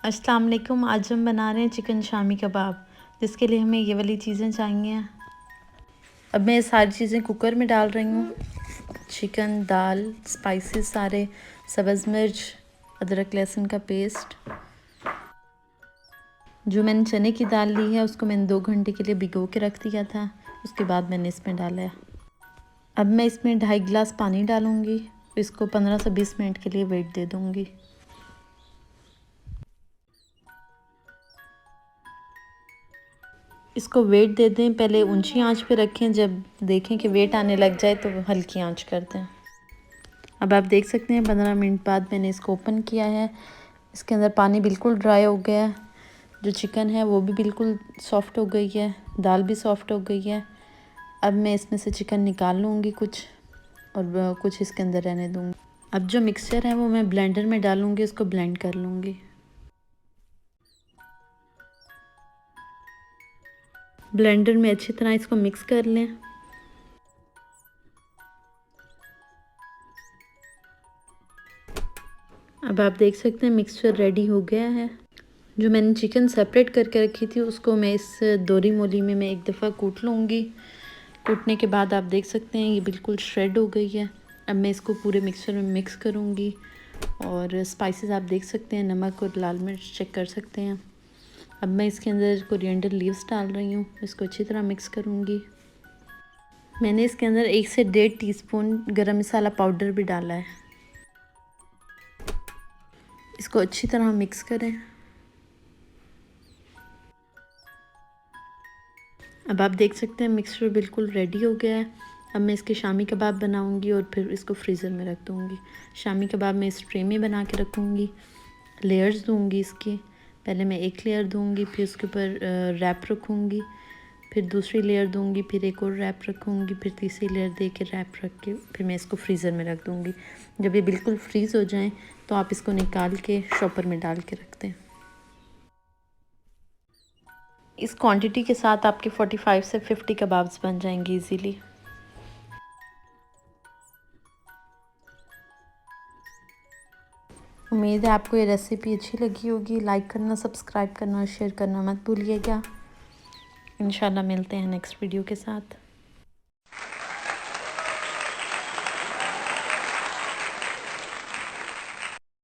अस्सलाम वालेकुम। आज हम बना रहे हैं चिकन शामी कबाब, जिसके लिए हमें ये वाली चीज़ें चाहिए। अब मैं ये सारी चीज़ें कुकर में डाल रही हूँ। चिकन, दाल, स्पाइसेस सारे, सब्ज़ मिर्च, अदरक लहसुन का पेस्ट। जो मैंने चने की दाल ली है उसको मैंने 2 घंटे के लिए भिगो के रख दिया था, उसके बाद मैंने इसमें डाला है। अब मैं इसमें 2.5 गिलास पानी डालूँगी, इसको 15 से 20 मिनट के लिए वेट दे दूँगी। इसको वेट दे दें, पहले ऊंची आंच पे रखें, जब देखें कि वेट आने लग जाए तो हल्की आंच कर दें। अब आप देख सकते हैं 15 मिनट बाद मैंने इसको ओपन किया है। इसके अंदर पानी बिल्कुल ड्राई हो गया है, जो चिकन है वो भी बिल्कुल सॉफ़्ट हो गई है, दाल भी सॉफ़्ट हो गई है। अब मैं इसमें से चिकन निकाल लूँगी कुछ, और कुछ इसके अंदर रहने दूँगी। अब जो मिक्सचर है वो मैं ब्लेंडर में डालूँगी, उसको ब्लेंड कर लूँगी। ब्लेंडर में अच्छी तरह इसको मिक्स कर लें। अब आप देख सकते हैं मिक्सचर रेडी हो गया है। जो मैंने चिकन सेपरेट करके रखी थी उसको मैं इस दोरी मोली में मैं एक दफ़ा कूट लूँगी। कूटने के बाद आप देख सकते हैं ये बिल्कुल श्रेड हो गई है। अब मैं इसको पूरे मिक्सचर में मिक्स करूँगी, और स्पाइसेस आप देख सकते हैं, नमक और लाल मिर्च चेक कर सकते हैं। अब मैं इसके अंदर कोरिएंडर लीव्स डाल रही हूँ, इसको अच्छी तरह मिक्स करूँगी। मैंने इसके अंदर 1 से 1.5 टीस्पून गरम मसाला पाउडर भी डाला है। इसको अच्छी तरह मिक्स करें। अब आप देख सकते हैं मिक्सचर बिल्कुल रेडी हो गया है। अब मैं इसके शामी कबाब बनाऊंगी और फिर इसको फ्रीज़र में रख दूंगी। शामी कबाब मैं इस ट्रे में बना के रखूंगी, लेयर्स दूंगी इसकी। पहले मैं एक लेयर दूंगी, फिर उसके ऊपर रैप रखूंगी, फिर दूसरी लेयर दूंगी, फिर एक और रैप रखूंगी, फिर तीसरी लेयर दे के रैप रख के फिर मैं इसको फ्रीज़र में रख दूंगी। जब ये बिल्कुल फ्रीज़ हो जाएँ तो आप इसको निकाल के शॉपर में डाल के रख दें। इस क्वांटिटी के साथ आपके 45 से 50 कबाब्स बन जाएंगे इजीली। उम्मीद है आपको ये रेसिपी अच्छी लगी होगी। लाइक करना, सब्सक्राइब करना और शेयर करना मत भूलिएगा। इंशाल्लाह मिलते हैं नेक्स्ट वीडियो के साथ।